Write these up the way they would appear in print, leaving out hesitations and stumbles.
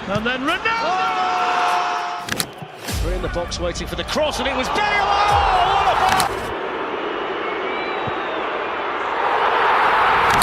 And then Ronaldo! Three in the box waiting for the cross and it was Bale! Oh, what a ball!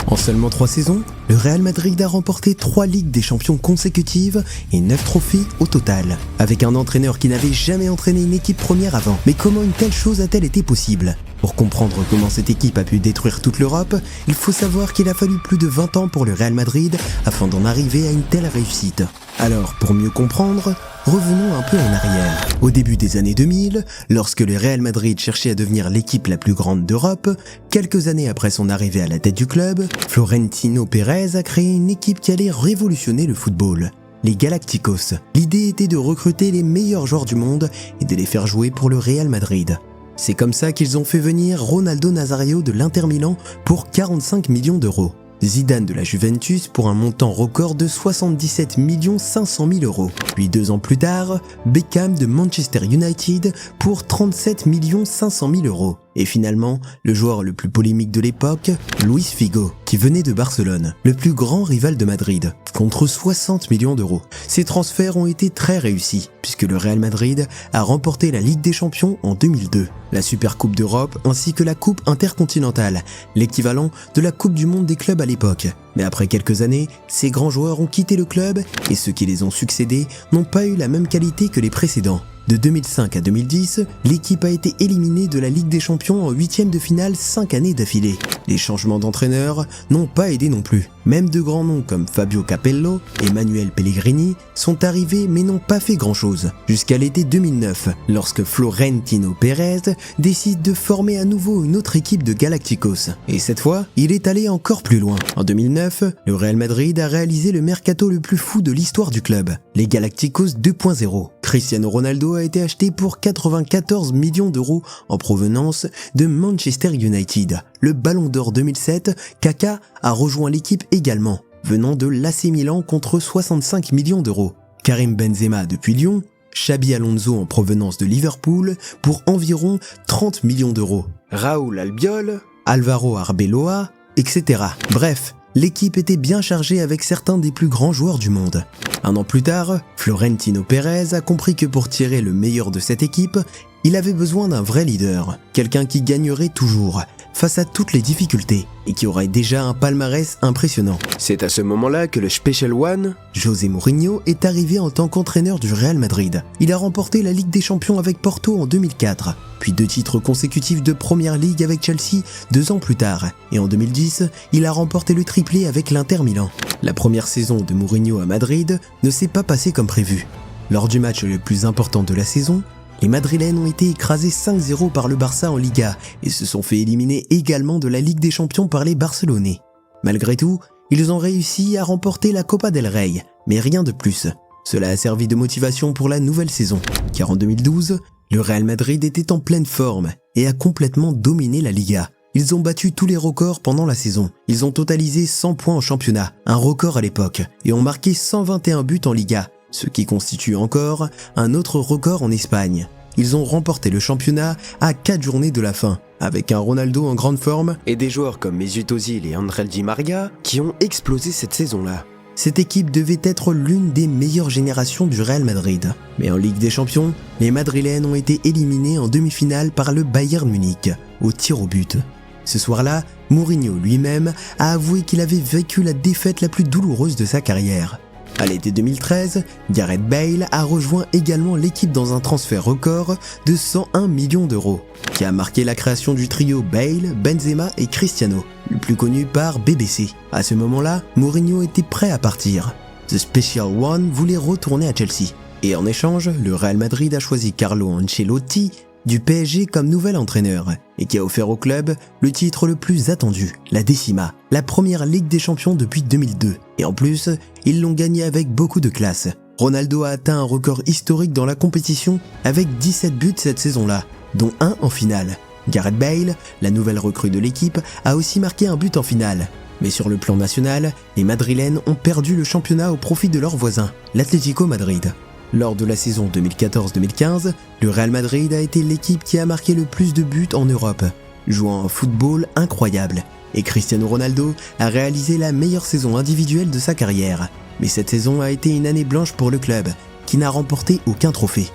En seulement 3 saisons, le Real Madrid a remporté 3 Ligues des Champions consécutives et 9 trophées au total, avec un entraîneur qui n'avait jamais entraîné une équipe première avant. Mais comment une telle chose a-t-elle été possible ? Pour comprendre comment cette équipe a pu détruire toute l'Europe, il faut savoir qu'il a fallu plus de 20 ans pour le Real Madrid afin d'en arriver à une telle réussite. Alors, pour mieux comprendre, revenons un peu en arrière. Au début des années 2000, lorsque le Real Madrid cherchait à devenir l'équipe la plus grande d'Europe, quelques années après son arrivée à la tête du club, Florentino Pérez a créé une équipe qui allait révolutionner le football. Les Galacticos. L'idée était de recruter les meilleurs joueurs du monde et de les faire jouer pour le Real Madrid. C'est comme ça qu'ils ont fait venir Ronaldo Nazario de l'Inter Milan pour 45 millions d'euros. Zidane de la Juventus pour un montant record de 77 500 000 euros. Puis 2 ans plus tard, Beckham de Manchester United pour 37 500 000 euros. Et finalement, le joueur le plus polémique de l'époque, Luis Figo, qui venait de Barcelone, le plus grand rival de Madrid, contre 60 millions d'euros. Ces transferts ont été très réussis, puisque le Real Madrid a remporté la Ligue des Champions en 2002, la Supercoupe d'Europe ainsi que la Coupe intercontinentale, l'équivalent de la Coupe du monde des clubs à l'époque. Mais après quelques années, ces grands joueurs ont quitté le club et ceux qui les ont succédés n'ont pas eu la même qualité que les précédents. De 2005 à 2010, l'équipe a été éliminée de la Ligue des Champions en 8e de finale 5 années d'affilée. Les changements d'entraîneurs n'ont pas aidé non plus. Même de grands noms comme Fabio Capello et Manuel Pellegrini sont arrivés mais n'ont pas fait grand-chose. Jusqu'à l'été 2009, lorsque Florentino Pérez décide de former à nouveau une autre équipe de Galacticos. Et cette fois, il est allé encore plus loin. En 2009, le Real Madrid a réalisé le mercato le plus fou de l'histoire du club, les Galacticos 2.0. Cristiano Ronaldo a été acheté pour 94 millions d'euros en provenance de Manchester United. Le Ballon d'Or 2007, Kaka a rejoint l'équipe également, venant de l'AC Milan contre 65 millions d'euros. Karim Benzema depuis Lyon, Xabi Alonso en provenance de Liverpool pour environ 30 millions d'euros. Raúl Albiol, Alvaro Arbeloa, etc. Bref, l'équipe était bien chargée avec certains des plus grands joueurs du monde. Un an plus tard, Florentino Pérez a compris que pour tirer le meilleur de cette équipe, il avait besoin d'un vrai leader, quelqu'un qui gagnerait toujours, face à toutes les difficultés, et qui aurait déjà un palmarès impressionnant. C'est à ce moment-là que le Special One, José Mourinho, est arrivé en tant qu'entraîneur du Real Madrid. Il a remporté la Ligue des Champions avec Porto en 2004, puis 2 titres consécutifs de Première Ligue avec Chelsea 2 ans plus tard, et en 2010, il a remporté le triplé avec l'Inter Milan. La première saison de Mourinho à Madrid ne s'est pas passée comme prévu. Lors du match le plus important de la saison, les Madrilènes ont été écrasés 5-0 par le Barça en Liga et se sont fait éliminer également de la Ligue des Champions par les Barcelonais. Malgré tout, ils ont réussi à remporter la Copa del Rey, mais rien de plus. Cela a servi de motivation pour la nouvelle saison, car en 2012, le Real Madrid était en pleine forme et a complètement dominé la Liga. Ils ont battu tous les records pendant la saison. Ils ont totalisé 100 points en championnat, un record à l'époque, et ont marqué 121 buts en Liga, ce qui constitue encore un autre record en Espagne. Ils ont remporté le championnat à 4 journées de la fin, avec un Ronaldo en grande forme et des joueurs comme Mesut Özil et Ángel Di María qui ont explosé cette saison-là. Cette équipe devait être l'une des meilleures générations du Real Madrid. Mais en Ligue des Champions, les Madrilènes ont été éliminés en demi-finale par le Bayern Munich, au tir au but. Ce soir-là, Mourinho lui-même a avoué qu'il avait vécu la défaite la plus douloureuse de sa carrière. À l'été 2013, Gareth Bale a rejoint également l'équipe dans un transfert record de 101 millions d'euros, qui a marqué la création du trio Bale, Benzema et Cristiano, le plus connu par BBC. À ce moment-là, Mourinho était prêt à partir. The Special One voulait retourner à Chelsea. Et en échange, le Real Madrid a choisi Carlo Ancelotti du PSG comme nouvel entraîneur et qui a offert au club le titre le plus attendu, la Décima, la première Ligue des Champions depuis 2002. Et en plus, ils l'ont gagné avec beaucoup de classe. Ronaldo a atteint un record historique dans la compétition avec 17 buts cette saison-là, dont un en finale. Gareth Bale, la nouvelle recrue de l'équipe, a aussi marqué un but en finale. Mais sur le plan national, les Madrilènes ont perdu le championnat au profit de leur voisin, l'Atlético Madrid. Lors de la saison 2014-2015, le Real Madrid a été l'équipe qui a marqué le plus de buts en Europe, jouant un football incroyable. Et Cristiano Ronaldo a réalisé la meilleure saison individuelle de sa carrière. Mais cette saison a été une année blanche pour le club, qui n'a remporté aucun trophée.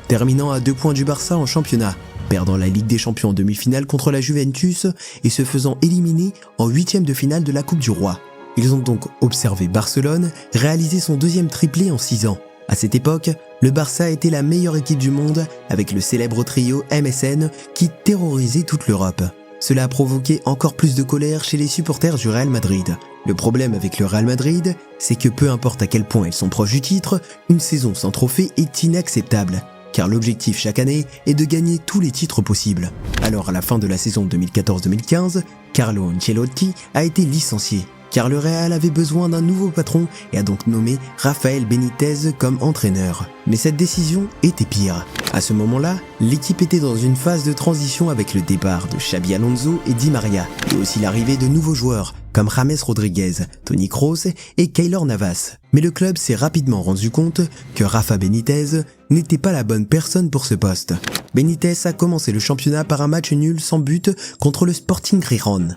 Terminant à 2 points du Barça en championnat, perdant la Ligue des Champions en demi-finale contre la Juventus et se faisant éliminer en 8e de finale de la Coupe du Roi. Ils ont donc observé Barcelone réaliser son 2e triplé en 6 ans. À cette époque, le Barça était la meilleure équipe du monde avec le célèbre trio MSN qui terrorisait toute l'Europe. Cela a provoqué encore plus de colère chez les supporters du Real Madrid. Le problème avec le Real Madrid, c'est que peu importe à quel point ils sont proches du titre, une saison sans trophée est inacceptable. Car l'objectif chaque année est de gagner tous les titres possibles. Alors à la fin de la saison 2014-2015, Carlo Ancelotti a été licencié. Car le Real avait besoin d'un nouveau patron et a donc nommé Rafael Benitez comme entraîneur. Mais cette décision était pire. À ce moment-là, l'équipe était dans une phase de transition avec le départ de Xabi Alonso et Di Maria, et aussi l'arrivée de nouveaux joueurs comme James Rodriguez, Toni Kroos et Keylor Navas. Mais le club s'est rapidement rendu compte que Rafa Benitez n'était pas la bonne personne pour ce poste. Benitez a commencé le championnat par un match nul sans but contre le Sporting Gijón,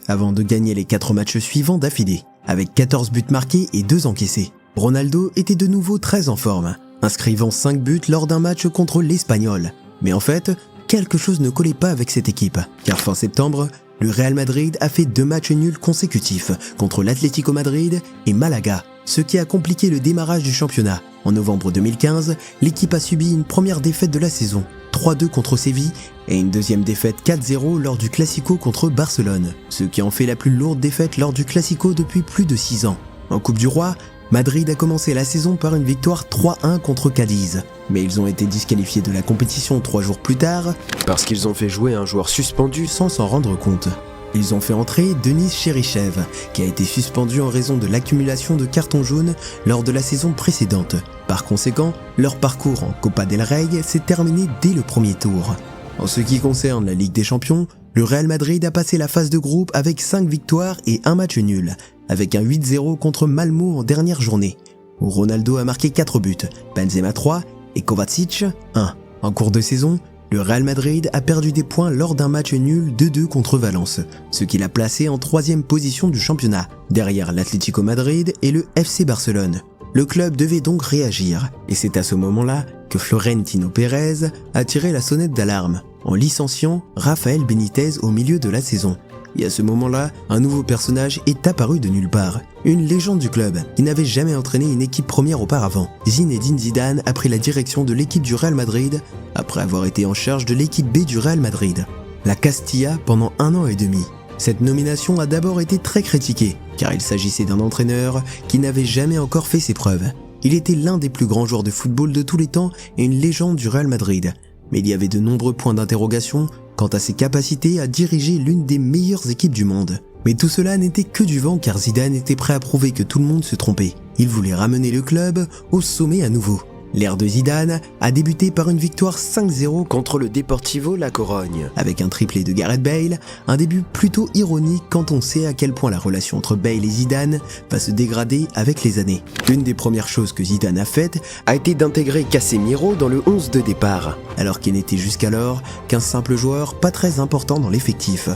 avant de gagner les 4 matchs suivants d'affilée, avec 14 buts marqués et 2 encaissés. Ronaldo était de nouveau très en forme, inscrivant 5 buts lors d'un match contre l'Espagnol. Mais en fait, quelque chose ne collait pas avec cette équipe, car fin septembre, le Real Madrid a fait 2 matchs nuls consécutifs contre l'Atlético Madrid et Malaga, ce qui a compliqué le démarrage du championnat. En novembre 2015, l'équipe a subi une première défaite de la saison, 3-2 contre Séville, et une deuxième défaite 4-0 lors du Classico contre Barcelone, ce qui en fait la plus lourde défaite lors du Classico depuis plus de 6 ans. En Coupe du Roi, Madrid a commencé la saison par une victoire 3-1 contre Cadiz, mais ils ont été disqualifiés de la compétition 3 jours plus tard parce qu'ils ont fait jouer un joueur suspendu sans s'en rendre compte. Ils ont fait entrer Denis Cherichev, qui a été suspendu en raison de l'accumulation de cartons jaunes lors de la saison précédente. Par conséquent, leur parcours en Copa del Rey s'est terminé dès le premier tour. En ce qui concerne la Ligue des Champions, le Real Madrid a passé la phase de groupe avec 5 victoires et 1 match nul, avec un 8-0 contre Malmo en dernière journée, où Ronaldo a marqué 4 buts, Benzema 3 et Kovacic 1. En cours de saison, le Real Madrid a perdu des points lors d'un match nul 2-2 contre Valence, ce qui l'a placé en 3e position du championnat, derrière l'Atlético Madrid et le FC Barcelone. Le club devait donc réagir, et c'est à ce moment-là que Florentino Pérez a tiré la sonnette d'alarme, en licenciant Rafael Benitez au milieu de la saison. Et à ce moment-là, un nouveau personnage est apparu de nulle part. Une légende du club, qui n'avait jamais entraîné une équipe première auparavant. Zinedine Zidane a pris la direction de l'équipe du Real Madrid, après avoir été en charge de l'équipe B du Real Madrid, la Castilla, pendant 1 an et demi. Cette nomination a d'abord été très critiquée, car il s'agissait d'un entraîneur qui n'avait jamais encore fait ses preuves. Il était l'un des plus grands joueurs de football de tous les temps et une légende du Real Madrid. Mais il y avait de nombreux points d'interrogation quant à ses capacités à diriger l'une des meilleures équipes du monde. Mais tout cela n'était que du vent car Zidane était prêt à prouver que tout le monde se trompait. Il voulait ramener le club au sommet à nouveau. L'ère de Zidane a débuté par une victoire 5-0 contre le Deportivo La Corogne, avec un triplé de Gareth Bale, un début plutôt ironique quand on sait à quel point la relation entre Bale et Zidane va se dégrader avec les années. L'une des premières choses que Zidane a faites a été d'intégrer Casemiro dans le 11 de départ, alors qu'il n'était jusqu'alors qu'un simple joueur pas très important dans l'effectif.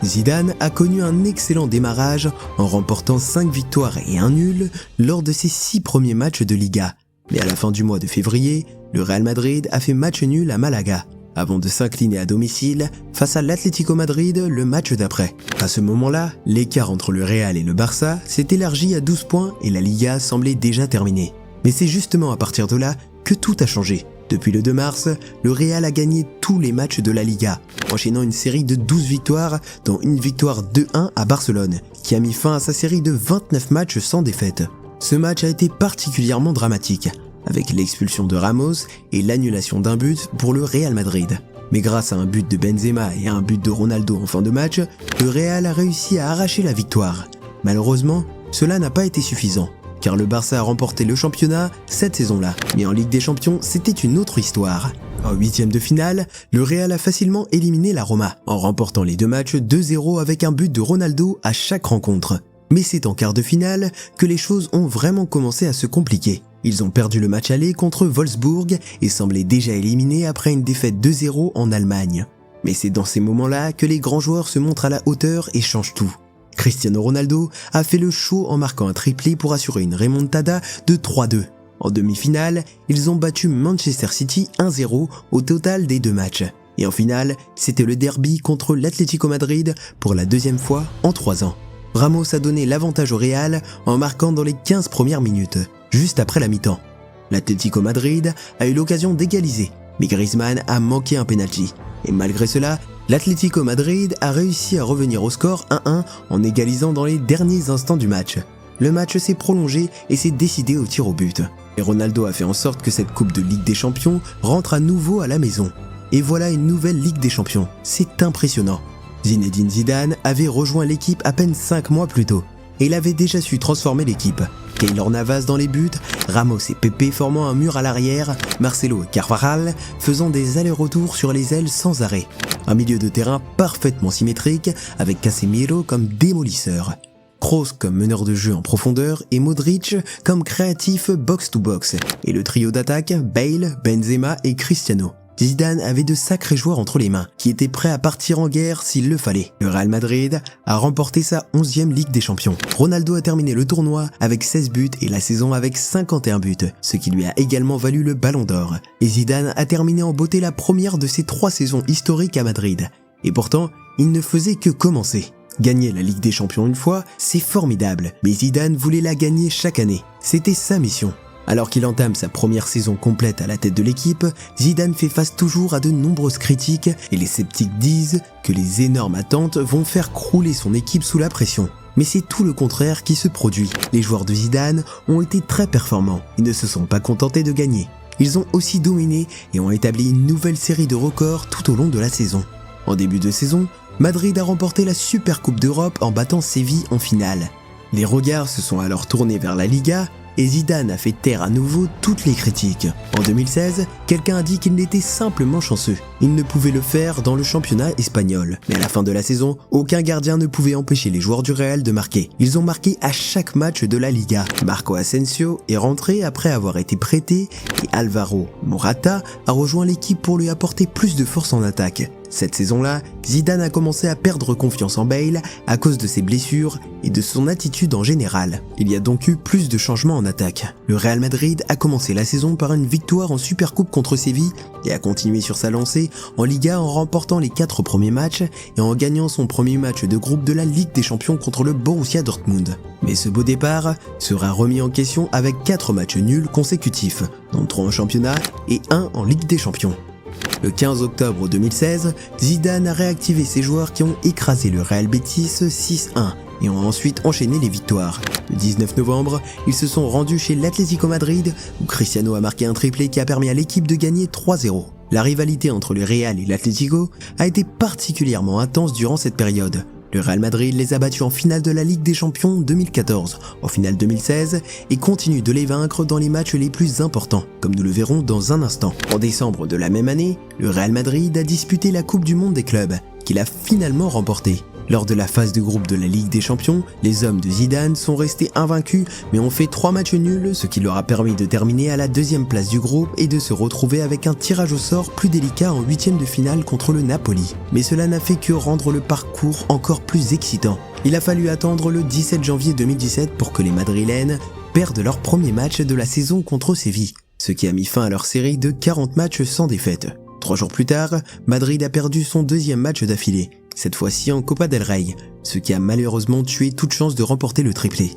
Zidane a connu un excellent démarrage en remportant 5 victoires et 1 nul lors de ses 6 premiers matchs de Liga. Mais à la fin du mois de février, le Real Madrid a fait match nul à Malaga, avant de s'incliner à domicile face à l'Atlético Madrid le match d'après. À ce moment-là, l'écart entre le Real et le Barça s'est élargi à 12 points et la Liga semblait déjà terminée. Mais c'est justement à partir de là que tout a changé. Depuis le 2 mars, le Real a gagné tous les matchs de la Liga, enchaînant une série de 12 victoires, dont une victoire 2-1 à Barcelone, qui a mis fin à sa série de 29 matchs sans défaite. Ce match a été particulièrement dramatique, avec l'expulsion de Ramos et l'annulation d'un but pour le Real Madrid. Mais grâce à un but de Benzema et à un but de Ronaldo en fin de match, le Real a réussi à arracher la victoire. Malheureusement, cela n'a pas été suffisant, car le Barça a remporté le championnat cette saison-là. Mais en Ligue des Champions, c'était une autre histoire. En 8e de finale, le Real a facilement éliminé la Roma, en remportant les 2 matchs 2-0 avec un but de Ronaldo à chaque rencontre. Mais c'est en quart de finale que les choses ont vraiment commencé à se compliquer. Ils ont perdu le match aller contre Wolfsburg et semblaient déjà éliminés après une défaite 2-0 en Allemagne. Mais c'est dans ces moments-là que les grands joueurs se montrent à la hauteur et changent tout. Cristiano Ronaldo a fait le show en marquant un triplé pour assurer une remontada de 3-2. En demi-finale, ils ont battu Manchester City 1-0 au total des 2 matchs. Et en finale, c'était le derby contre l'Atlético Madrid pour la 2e fois en 3 ans. Ramos a donné l'avantage au Real en marquant dans les 15 premières minutes, juste après la mi-temps. L'Atlético Madrid a eu l'occasion d'égaliser, mais Griezmann a manqué un penalty. Et malgré cela, l'Atlético Madrid a réussi à revenir au score 1-1 en égalisant dans les derniers instants du match. Le match s'est prolongé et s'est décidé au tir au but. Et Ronaldo a fait en sorte que cette Coupe de Ligue des Champions rentre à nouveau à la maison. Et voilà une nouvelle Ligue des Champions. C'est impressionnant. Zinedine Zidane avait rejoint l'équipe à peine 5 mois plus tôt. Et il avait déjà su transformer l'équipe. Keylor Navas dans les buts, Ramos et Pepe formant un mur à l'arrière, Marcelo et Carvajal faisant des allers-retours sur les ailes sans arrêt. Un milieu de terrain parfaitement symétrique avec Casemiro comme démolisseur, Kroos comme meneur de jeu en profondeur et Modric comme créatif box-to-box. Et le trio d'attaque, Bale, Benzema et Cristiano. Zidane avait de sacrés joueurs entre les mains, qui étaient prêts à partir en guerre s'il le fallait. Le Real Madrid a remporté sa 11e Ligue des Champions. Ronaldo a terminé le tournoi avec 16 buts et la saison avec 51 buts, ce qui lui a également valu le Ballon d'Or. Et Zidane a terminé en beauté la première de ses 3 saisons historiques à Madrid. Et pourtant, il ne faisait que commencer. Gagner la Ligue des Champions une fois, c'est formidable, mais Zidane voulait la gagner chaque année. C'était sa mission. Alors qu'il entame sa première saison complète à la tête de l'équipe, Zidane fait face toujours à de nombreuses critiques et les sceptiques disent que les énormes attentes vont faire crouler son équipe sous la pression. Mais c'est tout le contraire qui se produit. Les joueurs de Zidane ont été très performants. Ils ne se sont pas contentés de gagner. Ils ont aussi dominé et ont établi une nouvelle série de records tout au long de la saison. En début de saison, Madrid a remporté la Supercoupe d'Europe en battant Séville en finale. Les regards se sont alors tournés vers la Liga et Zidane a fait taire à nouveau toutes les critiques. En 2016, quelqu'un a dit qu'il n'était simplement chanceux. Il ne pouvait le faire dans le championnat espagnol. Mais à la fin de la saison, aucun gardien ne pouvait empêcher les joueurs du Real de marquer. Ils ont marqué à chaque match de la Liga. Marco Asensio est rentré après avoir été prêté et Alvaro Morata a rejoint l'équipe pour lui apporter plus de force en attaque. Cette saison-là, Zidane a commencé à perdre confiance en Bale à cause de ses blessures et de son attitude en général. Il y a donc eu plus de changements en attaque. Le Real Madrid a commencé la saison par une victoire en Supercoupe contre Séville et a continué sur sa lancée en Liga en remportant les 4 premiers matchs et en gagnant son premier match de groupe de la Ligue des Champions contre le Borussia Dortmund. Mais ce beau départ sera remis en question avec 4 matchs nuls consécutifs, dont 3 en championnat et 1 en Ligue des Champions. Le 15 octobre 2016, Zidane a réactivé ses joueurs qui ont écrasé le Real Betis 6-1 et ont ensuite enchaîné les victoires. Le 19 novembre, ils se sont rendus chez l'Atlético Madrid où Cristiano a marqué un triplé qui a permis à l'équipe de gagner 3-0. La rivalité entre le Real et l'Atlético a été particulièrement intense durant cette période. Le Real Madrid les a battus en finale de la Ligue des Champions 2014, en finale 2016 et continue de les vaincre dans les matchs les plus importants, comme nous le verrons dans un instant. En décembre de la même année, le Real Madrid a disputé la Coupe du Monde des clubs, qu'il a finalement remportée. Lors de la phase de groupe de la Ligue des Champions, les hommes de Zidane sont restés invaincus mais ont fait 3 matchs nuls, ce qui leur a permis de terminer à la 2e place du groupe et de se retrouver avec un tirage au sort plus délicat en 8e de finale contre le Napoli. Mais cela n'a fait que rendre le parcours encore plus excitant. Il a fallu attendre le 17 janvier 2017 pour que les Madrilènes perdent leur premier match de la saison contre Séville, ce qui a mis fin à leur série de 40 matchs sans défaite. 3 jours plus tard, Madrid a perdu son 2e match d'affilée, cette fois-ci en Copa del Rey, ce qui a malheureusement tué toute chance de remporter le triplé.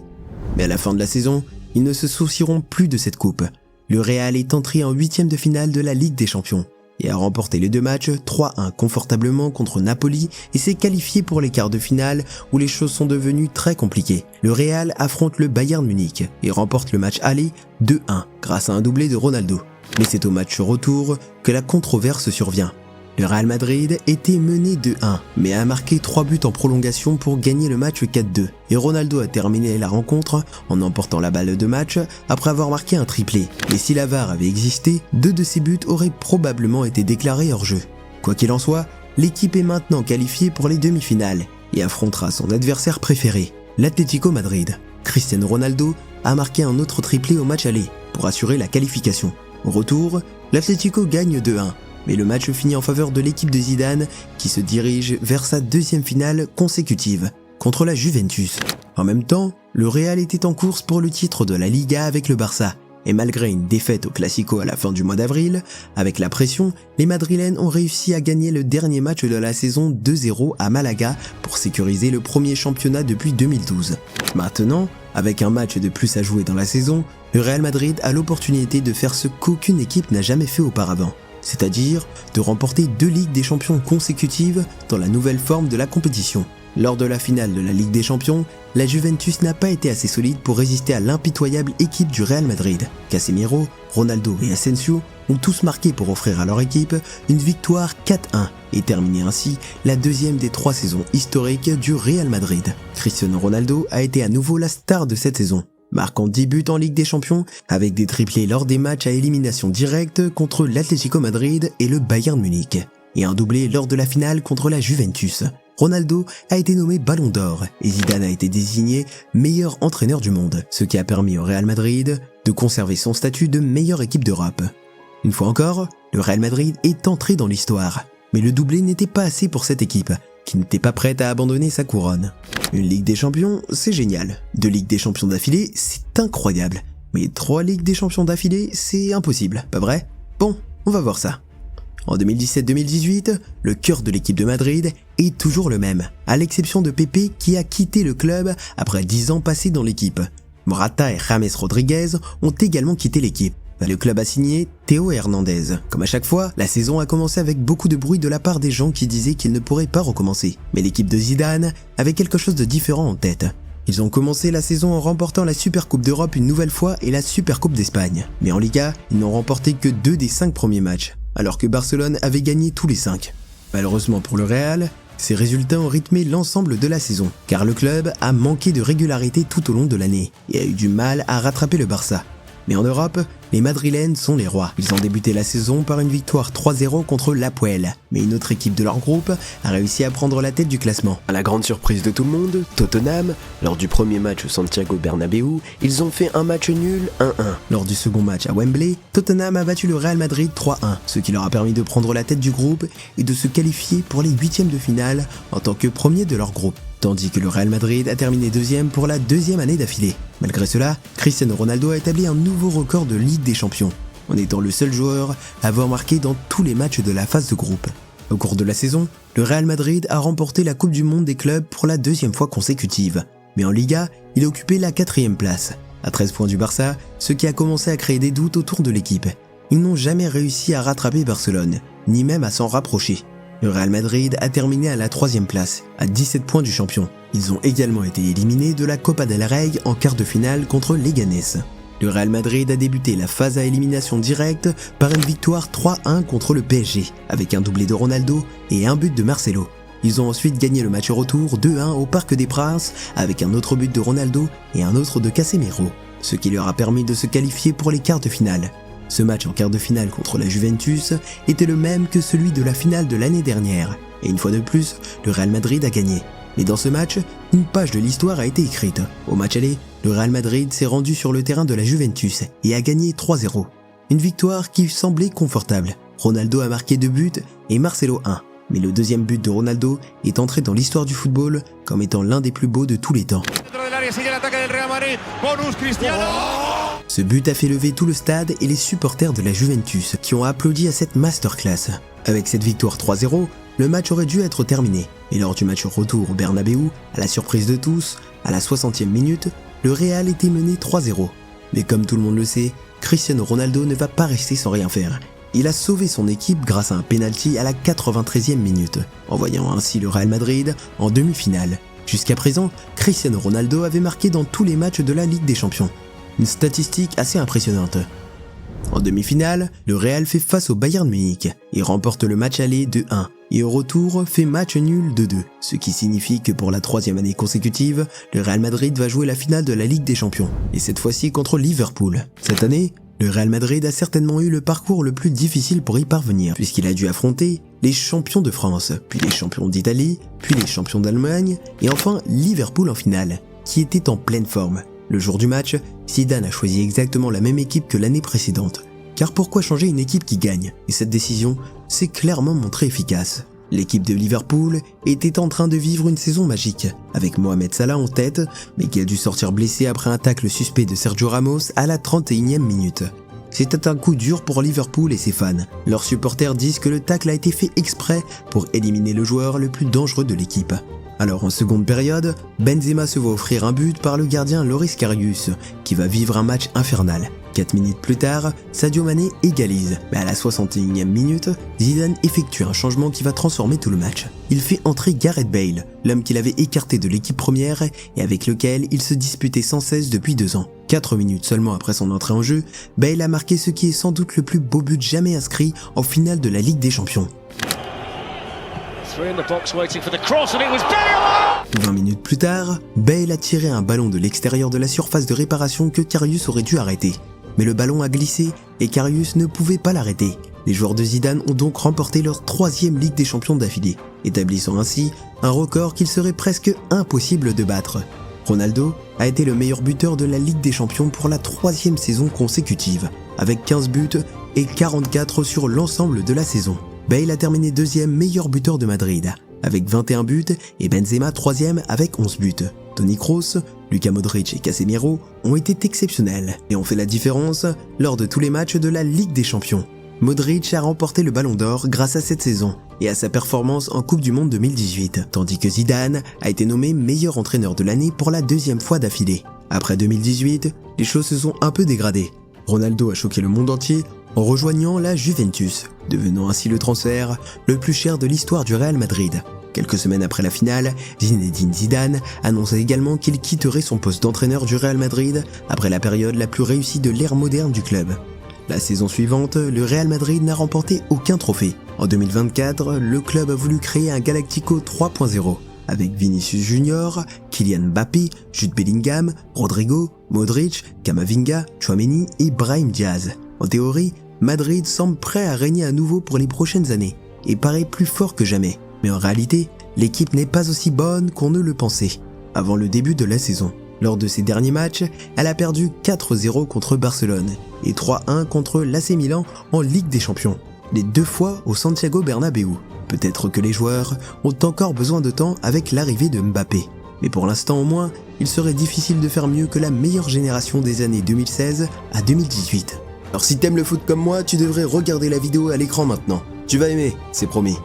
Mais à la fin de la saison, ils ne se soucieront plus de cette coupe. Le Real est entré en 8e de finale de la Ligue des Champions et a remporté les 2 matchs 3-1 confortablement contre Napoli et s'est qualifié pour les quarts de finale où les choses sont devenues très compliquées. Le Real affronte le Bayern Munich et remporte le match aller 2-1 grâce à un doublé de Ronaldo. Mais c'est au match retour que la controverse survient. Le Real Madrid était mené 2-1, mais a marqué 3 buts en prolongation pour gagner le match 4-2. Et Ronaldo a terminé la rencontre en emportant la balle de match après avoir marqué un triplé. Mais si la VAR avait existé, 2 de ses buts auraient probablement été déclarés hors jeu. Quoi qu'il en soit, l'équipe est maintenant qualifiée pour les demi-finales et affrontera son adversaire préféré, l'Atlético Madrid. Cristiano Ronaldo a marqué un autre triplé au match aller pour assurer la qualification. Au retour, l'Atlético gagne 2-1. Mais le match finit en faveur de l'équipe de Zidane qui se dirige vers sa 2e finale consécutive. contre la Juventus. En même temps, le Real était en course pour le titre de la Liga avec le Barça. Et malgré une défaite au Classico à la fin du mois d'avril, avec la pression, les Madrilènes ont réussi à gagner le dernier match de la saison 2-0 à Malaga pour sécuriser le premier championnat depuis 2012. Maintenant, avec un match de plus à jouer dans la saison, le Real Madrid a l'opportunité de faire ce qu'aucune équipe n'a jamais fait auparavant, c'est-à-dire de remporter 2 Ligues des Champions consécutives dans la nouvelle forme de la compétition. Lors de la finale de la Ligue des Champions, la Juventus n'a pas été assez solide pour résister à l'impitoyable équipe du Real Madrid. Casemiro, Ronaldo et Asensio ont tous marqué pour offrir à leur équipe une victoire 4-1 et terminer ainsi la deuxième des 3 saisons historiques du Real Madrid. Cristiano Ronaldo a été à nouveau la star de cette saison, marquant 10 buts en Ligue des Champions avec des triplés lors des matchs à élimination directe contre l'Atlético Madrid et le Bayern Munich, et un doublé lors de la finale contre la Juventus. Ronaldo a été nommé Ballon d'Or et Zidane a été désigné meilleur entraîneur du monde, ce qui a permis au Real Madrid de conserver son statut de meilleure équipe d'Europe. Une fois encore, le Real Madrid est entré dans l'histoire, mais le doublé n'était pas assez pour cette équipe, qui n'était pas prête à abandonner sa couronne. Une Ligue des Champions, c'est génial. 2 Ligues des Champions d'affilée, c'est incroyable. Mais 3 Ligues des Champions d'affilée, c'est impossible, pas vrai? Bon, on va voir ça. En 2017-2018, le cœur de l'équipe de Madrid est toujours le même, à l'exception de Pepe qui a quitté le club après 10 ans passés dans l'équipe. Morata et James Rodriguez ont également quitté l'équipe. Le club a signé Théo Hernandez. Comme à chaque fois, la saison a commencé avec beaucoup de bruit de la part des gens qui disaient qu'ils ne pourraient pas recommencer. Mais l'équipe de Zidane avait quelque chose de différent en tête. Ils ont commencé la saison en remportant la Supercoupe d'Europe une nouvelle fois et la Supercoupe d'Espagne. Mais en Liga, ils n'ont remporté que 2 des 5 premiers matchs, alors que Barcelone avait gagné tous les 5. Malheureusement pour le Real, ces résultats ont rythmé l'ensemble de la saison, car le club a manqué de régularité tout au long de l'année et a eu du mal à rattraper le Barça. Mais en Europe, les Madrilènes sont les rois. Ils ont débuté la saison par une victoire 3-0 contre l'Apoel, mais une autre équipe de leur groupe a réussi à prendre la tête du classement. À la grande surprise de tout le monde, Tottenham, lors du premier match au Santiago Bernabéu, ils ont fait un match nul 1-1. Lors du second match à Wembley, Tottenham a battu le Real Madrid 3-1, ce qui leur a permis de prendre la tête du groupe et de se qualifier pour les 8e de finale en tant que premier de leur groupe. Tandis que le Real Madrid a terminé 2e pour la 2e année d'affilée. Malgré cela, Cristiano Ronaldo a établi un nouveau record de Ligue des Champions, en étant le seul joueur à avoir marqué dans tous les matchs de la phase de groupe. Au cours de la saison, le Real Madrid a remporté la Coupe du Monde des clubs pour la 2e fois consécutive. Mais en Liga, il a occupé la 4e place, à 13 points du Barça, ce qui a commencé à créer des doutes autour de l'équipe. Ils n'ont jamais réussi à rattraper Barcelone, ni même à s'en rapprocher. Le Real Madrid a terminé à la 3e place, à 17 points du champion. Ils ont également été éliminés de la Copa del Rey en quart de finale contre Leganés. Le Real Madrid a débuté la phase à élimination directe par une victoire 3-1 contre le PSG, avec un doublé de Ronaldo et un but de Marcelo. Ils ont ensuite gagné le match retour 2-1 au Parc des Princes, avec un autre but de Ronaldo et un autre de Casemiro, ce qui leur a permis de se qualifier pour les quarts de finale. Ce match en quart de finale contre la Juventus était le même que celui de la finale de l'année dernière, et une fois de plus, le Real Madrid a gagné. Mais dans ce match, une page de l'histoire a été écrite. Au match aller, le Real Madrid s'est rendu sur le terrain de la Juventus et a gagné 3-0. Une victoire qui semblait confortable. Ronaldo a marqué 2 buts et Marcelo 1. Mais le deuxième but de Ronaldo est entré dans l'histoire du football comme étant l'un des plus beaux de tous les temps. Ce but a fait lever tout le stade et les supporters de la Juventus qui ont applaudi à cette masterclass. Avec cette victoire 3-0, le match aurait dû être terminé. Et lors du match retour au Bernabéu, à la surprise de tous, à la 60e minute, le Real était mené 3-0. Mais comme tout le monde le sait, Cristiano Ronaldo ne va pas rester sans rien faire. Il a sauvé son équipe grâce à un penalty à la 93e minute, envoyant ainsi le Real Madrid en demi-finale. Jusqu'à présent, Cristiano Ronaldo avait marqué dans tous les matchs de la Ligue des Champions. Une statistique assez impressionnante. En demi-finale, le Real fait face au Bayern Munich et remporte le match aller 2-1 et au retour fait match nul 2-2, ce qui signifie que pour la 3e année consécutive, le Real Madrid va jouer la finale de la Ligue des Champions et cette fois-ci contre Liverpool. Cette année, le Real Madrid a certainement eu le parcours le plus difficile pour y parvenir puisqu'il a dû affronter les champions de France, puis les champions d'Italie, puis les champions d'Allemagne et enfin Liverpool en finale, qui était en pleine forme. Le jour du match, Zidane a choisi exactement la même équipe que l'année précédente. Car pourquoi changer une équipe qui gagne? Et cette décision s'est clairement montrée efficace. L'équipe de Liverpool était en train de vivre une saison magique, avec Mohamed Salah en tête, mais qui a dû sortir blessé après un tacle suspect de Sergio Ramos à la 31e minute. C'était un coup dur pour Liverpool et ses fans. Leurs supporters disent que le tacle a été fait exprès pour éliminer le joueur le plus dangereux de l'équipe. Alors en seconde période, Benzema se voit offrir un but par le gardien Loris Karius, qui va vivre un match infernal. 4 minutes plus tard, Sadio Mané égalise, mais à la 61e minute, Zidane effectue un changement qui va transformer tout le match. Il fait entrer Gareth Bale, l'homme qu'il avait écarté de l'équipe première et avec lequel il se disputait sans cesse depuis 2 ans. 4 minutes seulement après son entrée en jeu, Bale a marqué ce qui est sans doute le plus beau but jamais inscrit en finale de la Ligue des Champions. 20 minutes plus tard, Bale a tiré un ballon de l'extérieur de la surface de réparation que Karius aurait dû arrêter. Mais le ballon a glissé et Karius ne pouvait pas l'arrêter. Les joueurs de Zidane ont donc remporté leur 3e Ligue des Champions d'affilée, établissant ainsi un record qu'il serait presque impossible de battre. Ronaldo a été le meilleur buteur de la Ligue des Champions pour la 3e saison consécutive, avec 15 buts et 44 sur l'ensemble de la saison. Bale a terminé 2e meilleur buteur de Madrid, avec 21 buts, et Benzema 3e avec 11 buts. Toni Kroos, Luka Modric et Casemiro ont été exceptionnels et ont fait la différence lors de tous les matchs de la Ligue des Champions. Modric a remporté le Ballon d'Or grâce à cette saison et à sa performance en Coupe du Monde 2018, tandis que Zidane a été nommé meilleur entraîneur de l'année pour la 2e fois d'affilée. Après 2018, les choses se sont un peu dégradées. Ronaldo a choqué le monde entier en rejoignant la Juventus, devenant ainsi le transfert le plus cher de l'histoire du Real Madrid. Quelques semaines après la finale, Zinedine Zidane annonçait également qu'il quitterait son poste d'entraîneur du Real Madrid après la période la plus réussie de l'ère moderne du club. La saison suivante, le Real Madrid n'a remporté aucun trophée. En 2024, le club a voulu créer un Galactico 3.0 avec Vinicius Junior, Kylian Mbappé, Jude Bellingham, Rodrigo, Modric, Camavinga, Tchouaméni et Brahim Diaz. En théorie, Madrid semble prêt à régner à nouveau pour les prochaines années et paraît plus fort que jamais. Mais en réalité, l'équipe n'est pas aussi bonne qu'on ne le pensait avant le début de la saison. Lors de ses derniers matchs, elle a perdu 4-0 contre Barcelone et 3-1 contre l'AC Milan en Ligue des Champions, les 2 fois au Santiago Bernabéu. Peut-être que les joueurs ont encore besoin de temps avec l'arrivée de Mbappé. Mais pour l'instant au moins, il serait difficile de faire mieux que la meilleure génération des années 2016 à 2018. Alors si t'aimes le foot comme moi, tu devrais regarder la vidéo à l'écran maintenant. Tu vas aimer, c'est promis.